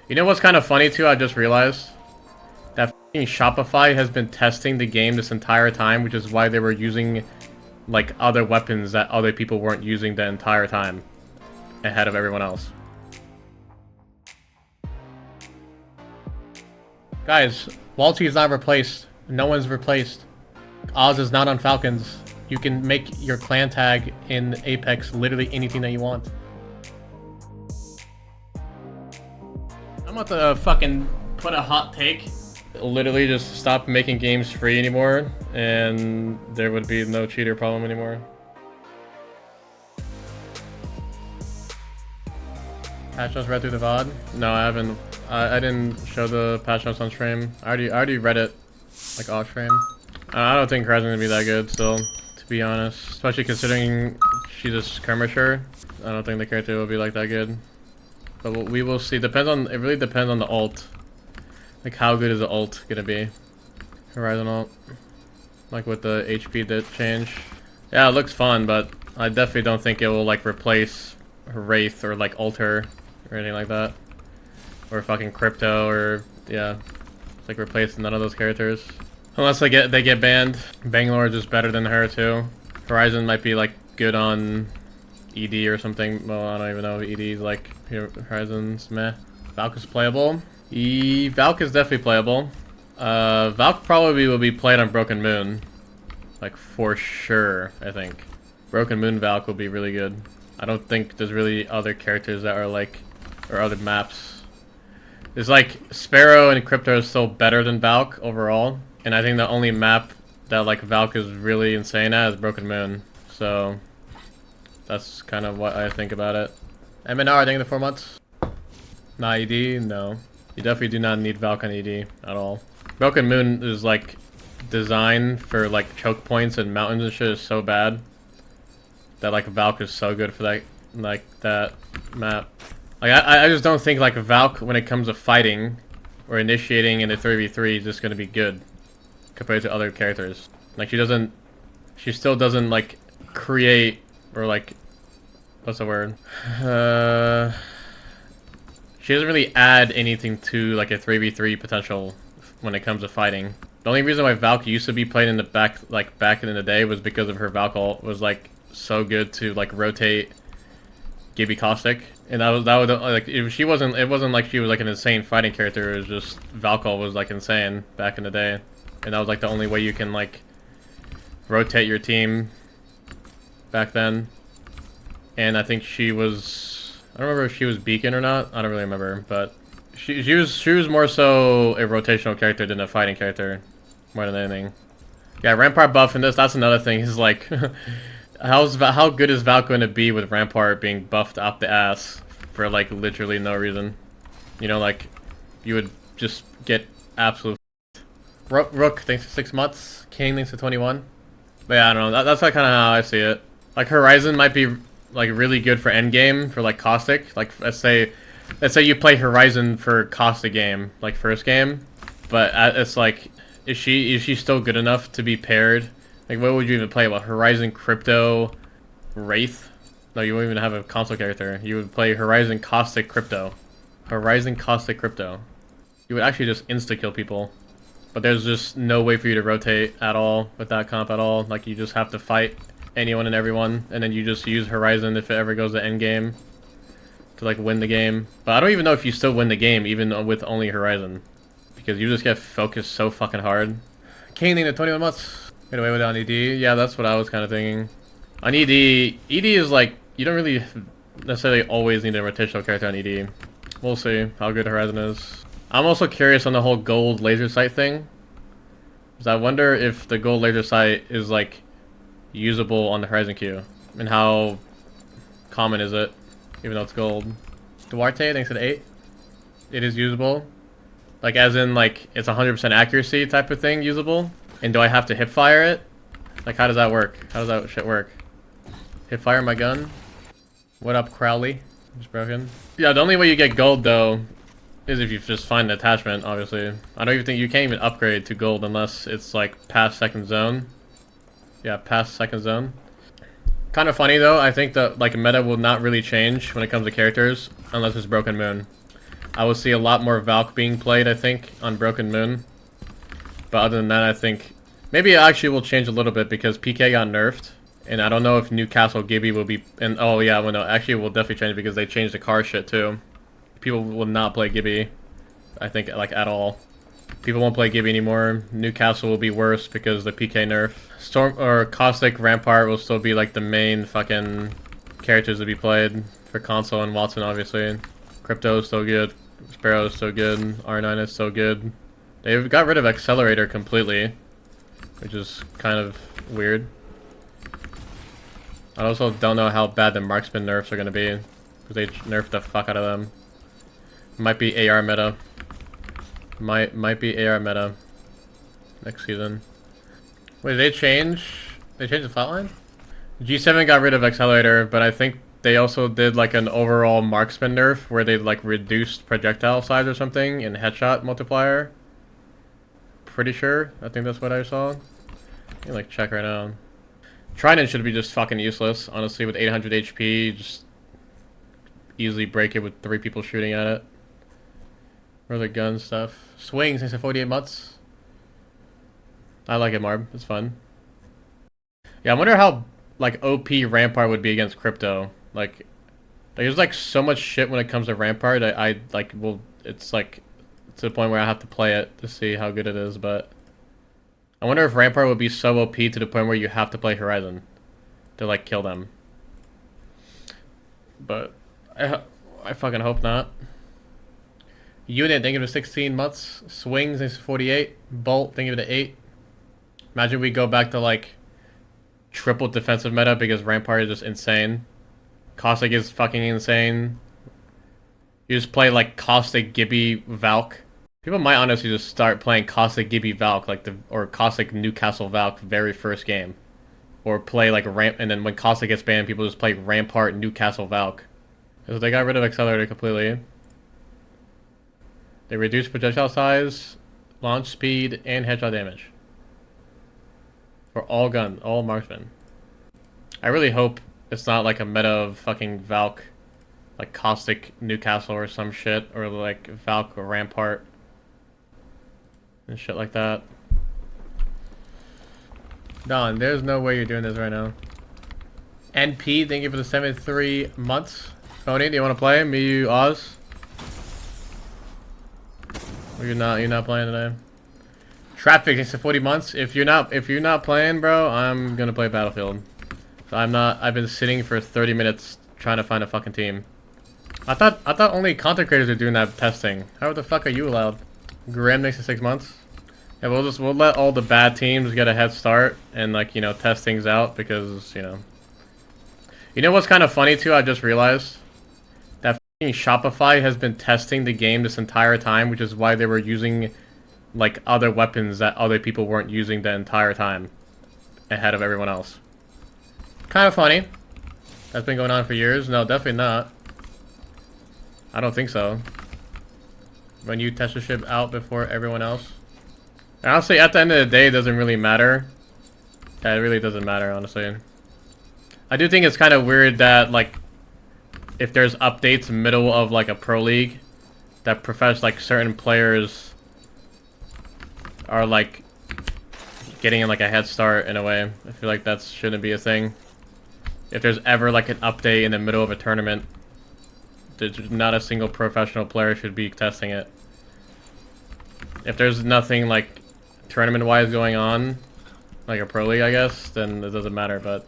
You know what's kind of funny too? I just realized that f***ing Shopify has been testing the game this entire time, which is why they were using like other weapons that other people weren't using the entire time ahead of everyone else. Guys, Walty is not replaced. No one's replaced. Oz is not on Falcons. You can make your clan tag in Apex literally anything that you want. I'm about to fucking put a hot take. Literally just stop making games free anymore, and there would be no cheater problem anymore. Patch notes read through the VOD? No, I haven't. I didn't show the patch notes on stream. I already read it, like off stream. I don't think Horizon's gonna be that good still, to be honest. Especially considering she's a skirmisher. I don't think the character will be like that good. But we will see. It really depends on the ult. Like how good is the ult gonna be? Horizon ult. Like with the HP that change. Yeah, it looks fun, but I definitely don't think it will like replace Wraith or like Alter or anything like that. Or fucking Crypto or yeah. It's like replace none of those characters. Unless they get banned. Bangalore is just better than her too. Horizon might be like good on ED or something. Well, I don't even know if ED is like Horizon's meh. Valk is playable. Valk is definitely playable. Valk probably will be played on Broken Moon. Like for sure, I think. Broken Moon Valk will be really good. I don't think there's really other characters that are like, or other maps. It's like Sparrow and Crypto is still better than Valk overall. And I think the only map that like Valk is really insane at is Broken Moon. So that's kind of what I think about it. MNR, I think the 4 months. Not ED, no. You definitely do not need Valk on ED at all. Broken Moon is like designed for like choke points and mountains and shit is so bad that like Valk is so good for that map. Like I just don't think like Valk when it comes to fighting or initiating in a 3v3 is just gonna be good compared to other characters. Like she still doesn't like create or like what's the word? She doesn't really add anything to like a 3v3 potential when it comes to fighting. The only reason why Valk used to be played in the back in the day was because of her Valk ult was like so good to like rotate Gibby Caustic. And that would like if it wasn't like she was like an insane fighting character, it was just Valk ult was like insane back in the day. And that was like the only way you can like rotate your team back then. And I think she was I don't remember if she was Beacon or not. I don't really remember, but she was more so a rotational character than a fighting character, more than anything. Yeah, Rampart buff in this. That's another thing. Is like, how good is Valk going to be with Rampart being buffed up the ass for like literally no reason? You know, like you would just get absolute. Rook, thanks for 6 months. King, thanks for 21. But yeah, I don't know. That's like kind of how I see it. Like Horizon might be like really good for endgame for like Caustic. Like let's say you play Horizon for Caustic game, like first game, but it's like is she still good enough to be paired? Like what would you even play? What Horizon Crypto Wraith? No, you won't even have a console character. You would play Horizon Caustic Crypto. Horizon Caustic Crypto. You would actually just insta kill people. But there's just no way for you to rotate at all with that comp at all. Like you just have to fight anyone and everyone, and then you just use Horizon if it ever goes to endgame to like win the game. But I don't even know if you still win the game even with only Horizon, because you just get focused so fucking hard. Caning to 21 months. Get away with it on ED. Yeah, that's what I was kind of thinking. On ED is like you don't really necessarily always need a rotational character on ED. We'll see how good Horizon is. I'm also curious on the whole gold laser sight thing, because I wonder if the gold laser sight is like usable on the Horizon queue, and how common is it, even though it's gold. Duarte, thanks to the 8. It is usable, like as in like it's 100% accuracy type of thing usable. And do I have to hip fire it? Like how does that work? How does that shit work? Hip fire my gun? What up, Crowley? Just broken. Yeah, the only way you get gold though is if you just find an attachment, obviously. I don't even think you can't even upgrade to gold unless it's like past second zone. Yeah, past second zone. Kind of funny though, I think that like meta will not really change when it comes to characters unless it's Broken Moon. I will see a lot more Valk being played, I think, on Broken Moon. But other than that, I think maybe it actually will change a little bit because PK got nerfed. And I don't know if Newcastle Gibby will be... And oh yeah, well no, actually it will definitely change because they changed the car shit too. People will not play Gibby, I think, like, at all. People won't play Gibby anymore. Newcastle will be worse because the PK nerf. Storm or Caustic Rampart will still be like the main fucking characters to be played for console, and Watson obviously. Crypto is so good. Sparrow is so good. R9 is so good. They've got rid of Accelerator completely, which is kind of weird. I also don't know how bad the marksman nerfs are going to be, because they nerfed the fuck out of them. Might be AR meta. Might be AR meta next season. Wait, did they change? They changed the flatline? G7 got rid of Accelerator, but I think they also did like an overall marksman nerf where they like reduced projectile size or something and headshot multiplier. Pretty sure. I think that's what I saw. Let me like check right now. Trident should be just fucking useless, honestly, with 800 HP. Just easily break it with 3 people shooting at it. Or the gun stuff. Swings next to 48 mutts. I like it, Marb. It's fun. Yeah, I wonder how like OP Rampart would be against Crypto. Like there's like so much shit when it comes to Rampart. I like will. It's like to the point where I have to play it to see how good it is. But I wonder if Rampart would be so OP to the point where you have to play Horizon to like kill them. But I fucking hope not. Unit, think of it 16 months. Swings, think of it 48. Bolt, think of it 8. Imagine we go back to like triple defensive meta because Rampart is just insane. Caustic is fucking insane. You just play like Caustic, Gibby, Valk. People might honestly just start playing Caustic, Gibby, Valk, like or Caustic, Newcastle, Valk very first game. Or play like and then when Caustic gets banned, people just play Rampart, Newcastle, Valk. So they got rid of Accelerator completely. They reduced projectile size, launch speed, and headshot damage. For all guns, all marksmen. I really hope it's not like a meta of fucking Valk, like Caustic Newcastle or some shit, or like Valk or Rampart and shit like that. Don, there's no way you're doing this right now. NP, thank you for the 73 months. Tony, do you want to play? Me, you, Oz? Or you're not playing today? Traffic is 40 months. If you're not playing, bro, I'm gonna play Battlefield. So I've been sitting for 30 minutes trying to find a fucking team. I thought only content creators are doing that testing. How the fuck are you allowed? Grim next to 6 months. Yeah, we'll let all the bad teams get a head start and like, you know, test things out because, you know what's kind of funny too, I just realized that fucking Shopify has been testing the game this entire time, which is why they were using like other weapons that other people weren't using the entire time ahead of everyone else. Kind of funny. That's been going on for years. No, definitely not. I don't think so. When you test the ship out before everyone else. And honestly, at the end of the day, it doesn't really matter. Yeah, it really doesn't matter, honestly. I do think it's kind of weird that, like, if there's updates middle of, like, a pro league, that profess, like, certain players are, like, getting, like, a head start in a way. I feel like that shouldn't be a thing. If there's ever, like, an update in the middle of a tournament, not a single professional player should be testing it. If there's nothing, like, tournament-wise going on, like a pro league, I guess, then it doesn't matter, but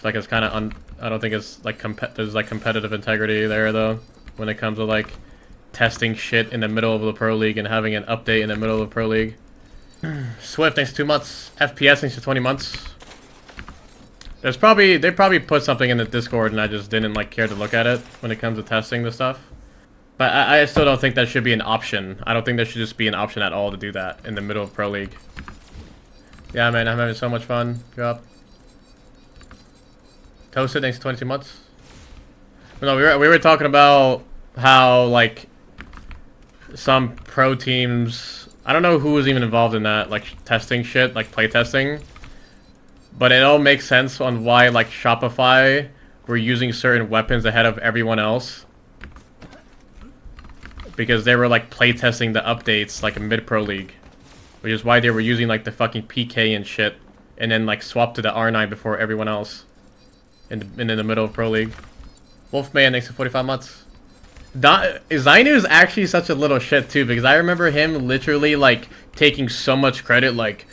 like it's kind of I don't think it's like there's like competitive integrity there though when it comes to like testing shit in the middle of the pro league and having an update in the middle of the pro league. Swift thanks to 2 months. FPS thanks to 20 months. They probably put something in the Discord and I just didn't like care to look at it when it comes to testing the stuff. But I still don't think that should be an option. I don't think there should just be an option at all to do that in the middle of Pro League. Yeah, man, I'm having so much fun. Drop. Toasted, thanks to 22 months. But no, we were talking about how, like, some pro teams... I don't know who was even involved in that, like, testing shit, like, play testing. But it all makes sense on why, like, Shopify were using certain weapons ahead of everyone else. because they were like playtesting the updates like a mid-pro league, which is why they were using like the fucking PK and shit, and then like swapped to the R9 before everyone else, in the middle of pro league. Wolfman next to 45 months. Zainu is actually such a little shit too, because I remember him literally like taking so much credit, like,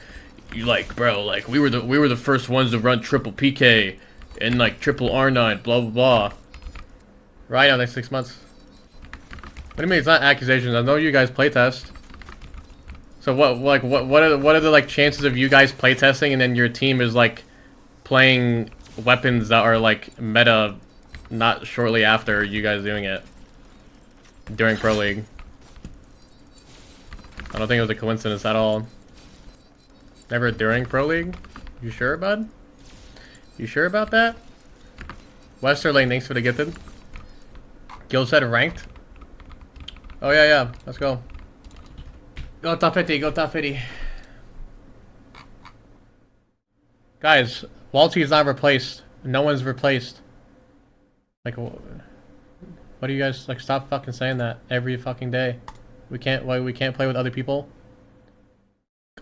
bro, like we were the first ones to run triple PK and like triple R9, blah blah blah. Right now, next 6 months. What do you mean it's not accusations? I know you guys playtest. So what are the like chances of you guys playtesting and then your team is like playing weapons that are like meta not shortly after you guys doing it during Pro League? I don't think it was a coincidence at all. Never during Pro League? You sure, bud? You sure about that? Westerling, thanks for the gifted. Guild said ranked. Oh yeah, let's go. Go top 50, go top 50. Guys, Walty is not replaced. No one's replaced. Like, what do you guys, like, stop fucking saying that every fucking day. We can't play with other people?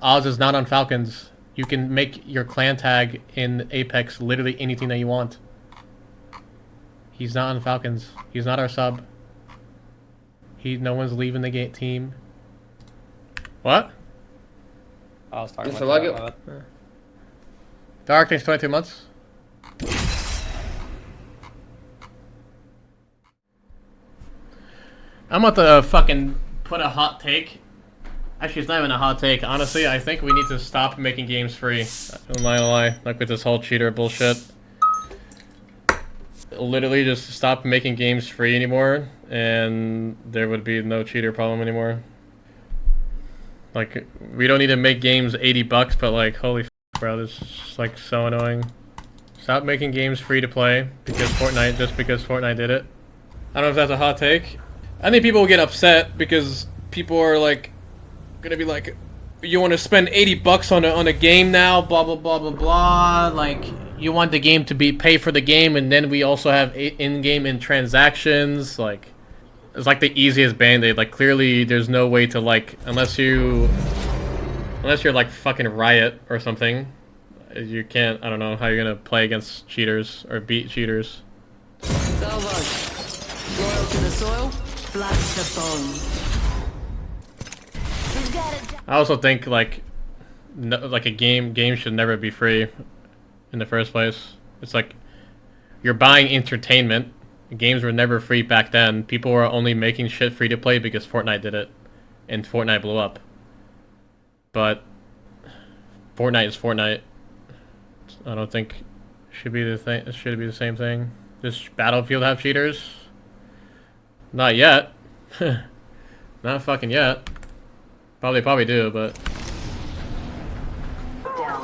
Oz is not on Falcons. You can make your clan tag in Apex literally anything that you want. He's not on Falcons. He's not our sub. No one's leaving the team. What? I was talking about that. Dark takes 22 months. I'm about to fucking put a hot take. Actually, it's not even a hot take. Honestly, I think we need to stop making games free. I'm not gonna lie. Like with this whole cheater bullshit. Literally just stop making games free anymore, and there would be no cheater problem anymore. Like, we don't need to make games $80, but like, holy f, bro, this is like so annoying. Stop making games free to play because Fortnite, just because Fortnite did it. I don't know if that's a hot take. I think people will get upset because people are like, gonna be like, you want to spend $80 on a game now, blah blah blah blah blah. Like, you want the game to pay for the game, and then we also have in-game and transactions. Like, it's like the easiest band-aid. Like, clearly there's no way to, like, unless you're like fucking Riot or something, you can't. I don't know how you're gonna play against cheaters or beat cheaters. Salvo. Loyal to the soil, blood to the bone. I also think like a game should never be free in the first place. It's like you're buying entertainment. Games were never free back then. People were only making shit free to play because Fortnite did it, and Fortnite blew up. But Fortnite is Fortnite. I don't think it should be the thing. It should be the same thing. Does Battlefield have cheaters? Not yet. Not fucking yet. Probably do, but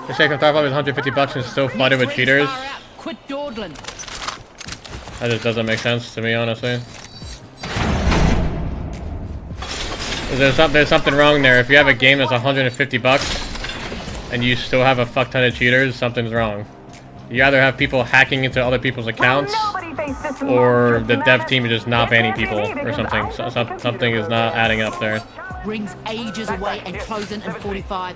the second thought probably is $150 and still flooded with cheaters. Quit dawdling. That just doesn't make sense to me, honestly. There's something wrong there. If you have a game that's $150 and you still have a fuck ton of cheaters, something's wrong. You either have people hacking into other people's accounts, or the dev team is just not banning people or something. Something is not adding up there. Rings ages away and closing in 45.